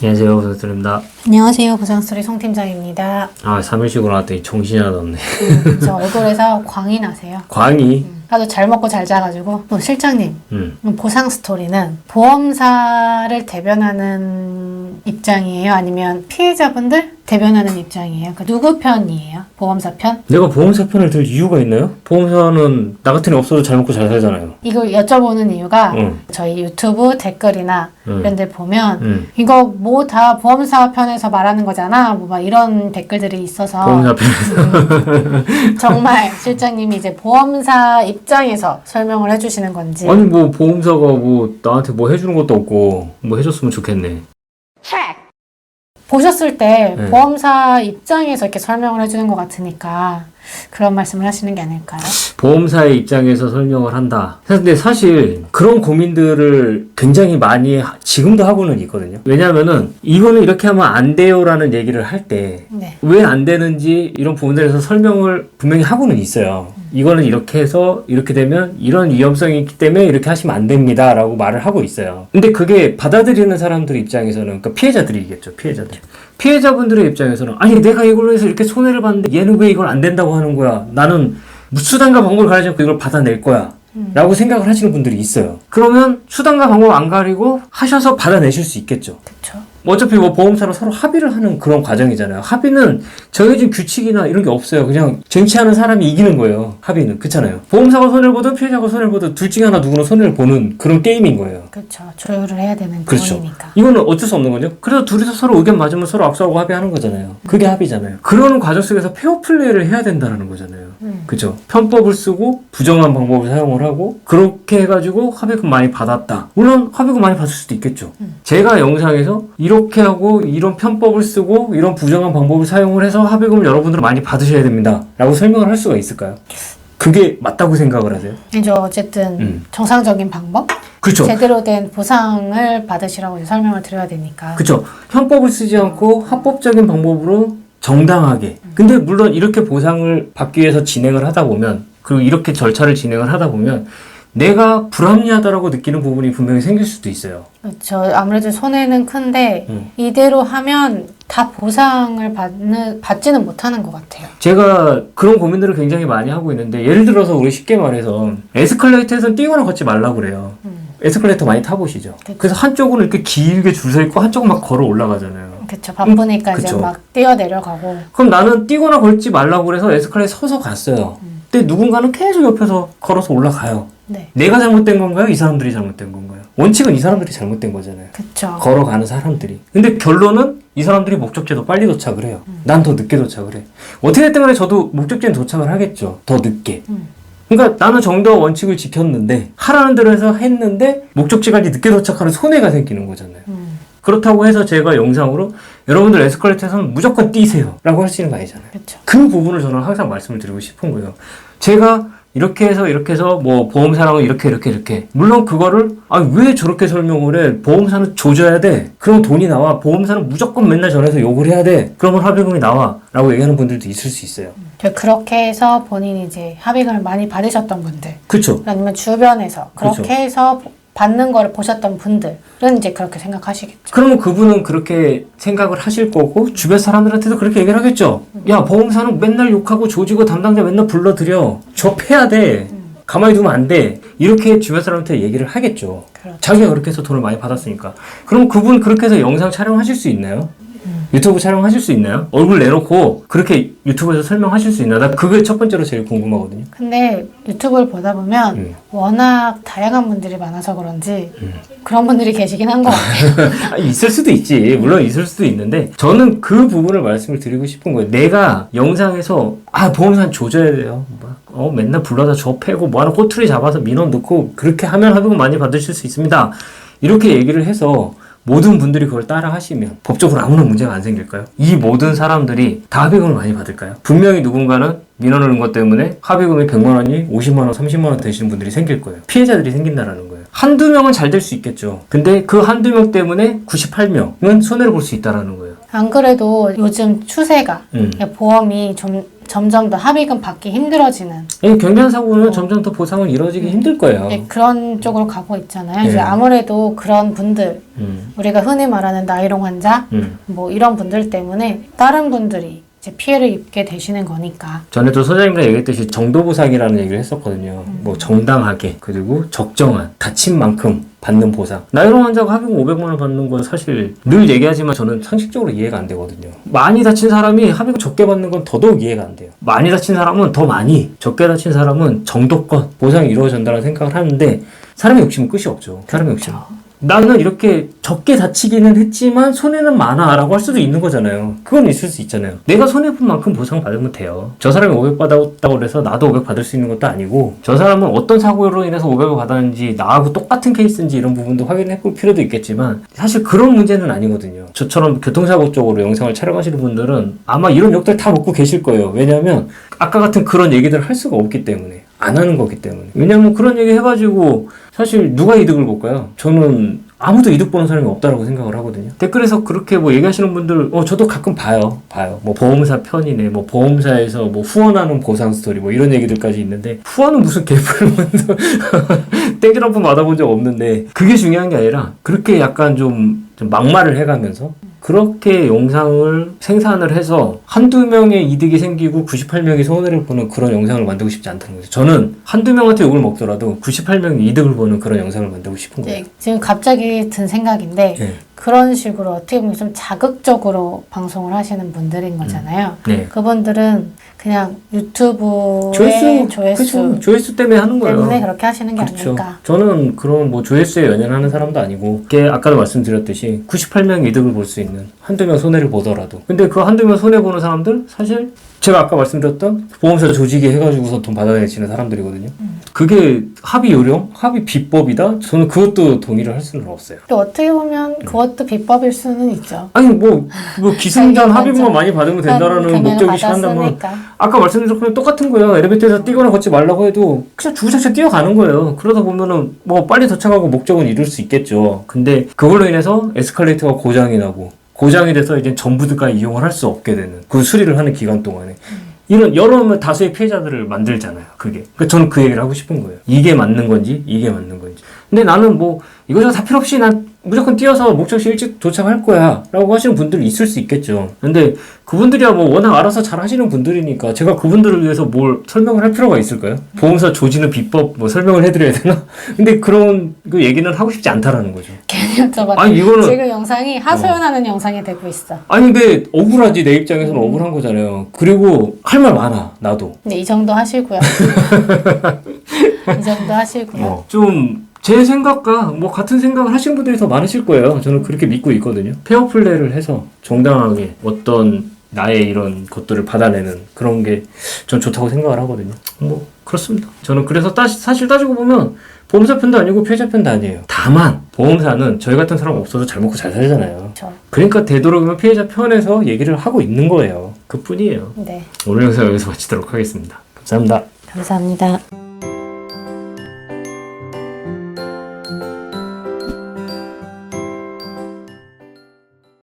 안녕하세요, 보상스토리입니다. 안녕하세요, 보상스토리 송 팀장입니다. 3일 쉬고 나왔더니 정신이 하나도 없네. 저 얼굴에서 광이 나세요. 광이? 하도 잘 먹고 잘 자가지고. 실장님, 보상스토리는 보험사를 대변하는 입장이에요? 아니면 피해자분들 대변하는 입장이에요? 그러니까 누구 편이에요? 보험사 편? 내가 보험사 편을 들 이유가 있나요? 보험사는 나 같은 애 없어도 잘 먹고 잘 살잖아요. 이걸 여쭤보는 이유가 저희 유튜브 댓글이나 이런 데 보면 이거 뭐 다 보험사 편에서 말하는 거잖아, 뭐 막 이런 댓글들이 있어서 보험사 편에서 정말 실장님이 이제 보험사 입장에서 설명을 해주시는 건지. 아니 뭐 보험사가 뭐 나한테 뭐 해주는 것도 없고 뭐 해줬으면 좋겠네. 보셨을 때 보험사 입장에서 이렇게 설명을 해주는 것 같으니까 그런 말씀을 하시는 게 아닐까요? 보험사의 입장에서 설명을 한다. 근데 사실 그런 고민들을 굉장히 많이 지금도 하고는 있거든요. 왜냐면은 이거는 이렇게 하면 안 돼요라는 얘기를 할 때 왜 안 되는지 이런 부분들에서 설명을 분명히 하고는 있어요. 이거는 이렇게 해서 이렇게 되면 이런 위험성이 있기 때문에 이렇게 하시면 안 됩니다 라고 말을 하고 있어요. 근데 그게 받아들이는 사람들 입장에서는, 그러니까 피해자들이겠죠. 피해자분들의 입장에서는 아니 내가 이걸로 해서 이렇게 손해를 봤는데 얘는 왜 이걸 안 된다고 하는 거야. 나는 수단과 방법을 가리지 않고 이걸 받아낼 거야 라고 생각을 하시는 분들이 있어요. 그러면 수단과 방법 안 가리고 하셔서 받아내실 수 있겠죠. 그쵸. 어차피 뭐 보험사로 서로 합의를 하는 그런 과정이잖아요. 합의는 정해진 규칙이나 이런 게 없어요. 그냥 쟁취하는 사람이 이기는 거예요. 합의는. 그렇잖아요. 보험사가 손해를 보든 피해자가 손해를 보든 둘 중에 하나 누구는 손해를 보는 그런 게임인 거예요. 그렇죠. 조율을 해야 되는 그렇죠. 부분이니까. 이거는 어쩔 수 없는 거죠. 그래서 둘이서 서로 의견 맞으면 서로 악수하고 합의하는 거잖아요. 그게 합의잖아요. 그러는 과정 속에서 페어플레이를 해야 된다는 거잖아요. 그죠? 편법을 쓰고 부정한 방법을 사용을 하고 그렇게 해가지고 합의금 많이 받았다. 물론 합의금 많이 받을 수도 있겠죠. 제가 영상에서 이렇게 하고 이런 편법을 쓰고 이런 부정한 방법을 사용을 해서 합의금을 여러분들은 많이 받으셔야 됩니다 라고 설명을 할 수가 있을까요? 그게 맞다고 생각을 하세요? 이제 어쨌든 정상적인 방법? 그렇죠. 제대로 된 보상을 받으시라고 설명을 드려야 되니까. 그렇죠. 편법을 쓰지 않고 합법적인 방법으로 정당하게. 근데 물론 이렇게 보상을 받기 위해서 진행을 하다 보면, 그리고 이렇게 절차를 진행을 하다 보면 내가 불합리하다라고 느끼는 부분이 분명히 생길 수도 있어요. 그렇죠. 아무래도 손해는 큰데 이대로 하면 다 보상을 받지는 못하는 것 같아요. 제가 그런 고민들을 굉장히 많이 하고 있는데, 예를 들어서 우리 쉽게 말해서 에스컬레이터에서는 뛰거나 걷지 말라고 그래요. 에스컬레이터 많이 타보시죠? 그쵸. 그래서 한쪽은 이렇게 길게 줄 서 있고 한쪽은 막 걸어 올라가잖아요. 그쵸. 바쁘니까 이제 그쵸. 막 뛰어 내려가고. 그럼 나는 뛰거나 걷지 말라고 그래서 에스컬레이터 서서 갔어요. 근데 누군가는 계속 옆에서 걸어서 올라가요. 네. 내가 잘못된 건가요? 이 사람들이 잘못된 건가요? 원칙은 이 사람들이 잘못된 거잖아요. 그쵸. 걸어가는 사람들이. 근데 결론은 이 사람들이 목적지에 더 빨리 도착을 해요. 난 더 늦게 도착을 해. 어떻게 됐든 간에 저도 목적지에 도착을 하겠죠. 더 늦게. 그러니까 나는 정도와 원칙을 지켰는데, 하라는 대로 해서 했는데 목적지까지 늦게 도착하는 손해가 생기는 거잖아요. 그렇다고 해서 제가 영상으로 여러분들 에스컬레이터에서는 무조건 뛰세요 라고 할 수 있는 거 아니잖아요. 그쵸. 그 부분을 저는 항상 말씀을 드리고 싶은 거예요. 제가 이렇게 해서 뭐 보험사랑은 이렇게 물론 그거를 왜 저렇게 설명을 해? 보험사는 조져야 돼. 그럼 돈이 나와. 보험사는 무조건 맨날 전화해서 욕을 해야 돼. 그러면 합의금이 나와 라고 얘기하는 분들도 있을 수 있어요. 그렇게 해서 본인이 이제 합의금을 많이 받으셨던 분들, 그쵸. 아니면 주변에서 그렇게 그쵸. 해서 받는 거를 보셨던 분들은 이제 그렇게 생각하시겠죠. 그러면 그분은 그렇게 생각을 하실 거고, 주변 사람들한테도 그렇게 얘기를 하겠죠. 야, 보험사는 맨날 욕하고 조지고 담당자 맨날 불러들여. 저 패야 돼. 가만히 두면 안 돼. 이렇게 주변 사람한테 얘기를 하겠죠. 그렇죠. 자기가 그렇게 해서 돈을 많이 받았으니까. 그럼 그분 그렇게 해서 영상 촬영하실 수 있나요? 유튜브 촬영하실 수 있나요? 얼굴 내놓고 그렇게 유튜브에서 설명하실 수 있나? 나 그게 첫 번째로 제일 궁금하거든요. 근데 유튜브를 보다 보면 워낙 다양한 분들이 많아서 그런지 그런 분들이 계시긴 한 것 같아요. 있을 수도 있지. 물론 있을 수도 있는데, 저는 그 부분을 말씀을 드리고 싶은 거예요. 내가 영상에서 보험사는 조져야 돼요. 맨날 불러다 저 패고 뭐하는 꼬투리 잡아서 민원 넣고 그렇게 하면 합의금 많이 받으실 수 있습니다. 이렇게 얘기를 해서 모든 분들이 그걸 따라 하시면 법적으로 아무런 문제가 안 생길까요? 이 모든 사람들이 다 합의금을 많이 받을까요? 분명히 누군가는 민원을 넣은 것 때문에 합의금이 100만 원이 50만 원, 30만 원 되시는 분들이 생길 거예요. 피해자들이 생긴다라는 거예요. 한두 명은 잘 될 수 있겠죠. 근데 그 한두 명 때문에 98명은 손해를 볼 수 있다라는 거예요. 안 그래도 요즘 추세가 보험이 좀 점점 더 합의금 받기 힘들어지는 경비한 사고는 점점 더 보상은 이루어지기 힘들 거예요. 네, 그런 쪽으로 가고 있잖아요. 네. 이제 아무래도 그런 분들 우리가 흔히 말하는 나이롱 환자 뭐 이런 분들 때문에 다른 분들이 이제 피해를 입게 되시는 거니까. 전에도 소장님과 얘기했듯이 정도보상이라는 얘기를 했었거든요. 뭐 정당하게 그리고 적정한 다친 만큼 받는 보상. 나이롱 환자가 합의금 500만 원 받는 건 사실 늘 얘기하지만 저는 상식적으로 이해가 안 되거든요. 많이 다친 사람이 합의금 적게 받는 건 더더욱 이해가 안 돼요. 많이 다친 사람은 더 많이, 적게 다친 사람은 정도껏 보상이 이루어진다는 생각을 하는데 사람의 욕심은 끝이 없죠. 사람의 욕심. 나는 이렇게 적게 다치기는 했지만 손해는 많아 라고 할 수도 있는 거잖아요. 그건 있을 수 있잖아요. 내가 손해본 만큼 보상 받으면 돼요. 저 사람이 500 받았다고 해서 나도 500 받을 수 있는 것도 아니고 저 사람은 어떤 사고로 인해서 500을 받았는지 나하고 똑같은 케이스인지 이런 부분도 확인해 볼 필요도 있겠지만 사실 그런 문제는 아니거든요. 저처럼 교통사고 쪽으로 영상을 촬영하시는 분들은 아마 이런 욕들 다 먹고 계실 거예요. 왜냐하면 아까 같은 그런 얘기들을 할 수가 없기 때문에 안 하는 거기 때문에. 왜냐면 그런 얘기 해가지고 사실 누가 이득을 볼까요? 저는 아무도 이득 보는 사람이 없다라고 생각을 하거든요. 댓글에서 그렇게 뭐 얘기하시는 분들, 저도 가끔 봐요. 뭐 보험사 편이네, 뭐 보험사에서 뭐 후원하는 보상 스토리, 뭐 이런 얘기들까지 있는데, 후원은 무슨 개뿔면서 땡길 한번 받아본 적 없는데, 그게 중요한 게 아니라, 그렇게 약간 좀 막말을 해가면서, 그렇게 영상을 생산을 해서 한두 명의 이득이 생기고 98명이 손해를 보는 그런 영상을 만들고 싶지 않다는 거죠. 저는 한두 명한테 욕을 먹더라도 98명이 이득을 보는 그런 영상을 만들고 싶은 거예요. 네, 지금 갑자기 든 생각인데 네. 그런 식으로 어떻게 보면 좀 자극적으로 방송을 하시는 분들인 거잖아요. 네. 그분들은 그냥 유튜브의 조회수 때문에 하는 거예요. 때문에 그렇게 하시는 게 그렇죠. 아닐까. 저는 그런 뭐 조회수에 연연하는 사람도 아니고, 이게 아까도 말씀드렸듯이 98명 이득을 볼 수 있는 한두 명 손해를 보더라도, 근데 그 한두 명 손해 보는 사람들 사실 제가 아까 말씀드렸던 보험사 조직이 해가지고서 돈 받아내시는 사람들이거든요. 그게 합의 요령, 합의 비법이다? 저는 그것도 동의를 할 수는 없어요. 또 어떻게 보면 그것도 비법일 수는 있죠. 아니 뭐 기승전 합의금만 많이 받으면 된다라는 목적이 한다면, 아까 말씀드린 것처럼 똑같은 거예요. 엘리베이터에서 뛰거나 걷지 말라고 해도 그냥 주구장창 뛰어가는 거예요. 그러다 보면은 뭐 빨리 도착하고 목적은 이룰 수 있겠죠. 근데 그걸로 인해서 에스컬레이터가 고장이 나고, 고장이 돼서 이제 전부들까지 이용을 할 수 없게 되는, 그 수리를 하는 기간 동안에 이런 여러 다수의 피해자들을 만들잖아요. 그게. 그러니까 저는 그 얘기를 하고 싶은 거예요. 이게 맞는 건지 이게 맞는 건지. 근데 나는 뭐 이거저거 다 필요 없이 난 무조건 뛰어서 목적지 일찍 도착할 거야 라고 하시는 분들이 있을 수 있겠죠. 근데 그분들이야 뭐 워낙 알아서 잘 하시는 분들이니까 제가 그분들을 위해서 뭘 설명을 할 필요가 있을까요? 보험사 조지는 비법 뭐 설명을 해드려야 되나? 근데 그런 그 얘기는 하고 싶지 않다라는 거죠. 괜히 여쭤봤더니 아니 이거는 지금 영상이 하소연하는 영상이 되고 있어. 아니 근데 억울하지. 내 입장에서는 억울한 거잖아요. 그리고 할 말 많아 나도. 네, 이 정도 하시고요. 이 정도 하시고요. 좀 제 생각과 뭐 같은 생각을 하시는 분들이 더 많으실 거예요. 저는 그렇게 믿고 있거든요. 페어플레이를 해서 정당하게 어떤 나의 이런 것들을 받아내는 그런 게 전 좋다고 생각을 하거든요. 뭐 그렇습니다. 저는 그래서 사실 따지고 보면 보험사 편도 아니고 피해자 편도 아니에요. 다만 보험사는 저희 같은 사람 없어도 잘 먹고 잘 살잖아요. 그렇죠. 그러니까 되도록이면 피해자 편에서 얘기를 하고 있는 거예요. 그뿐이에요. 네. 오늘 영상 여기서 마치도록 하겠습니다. 감사합니다. 감사합니다.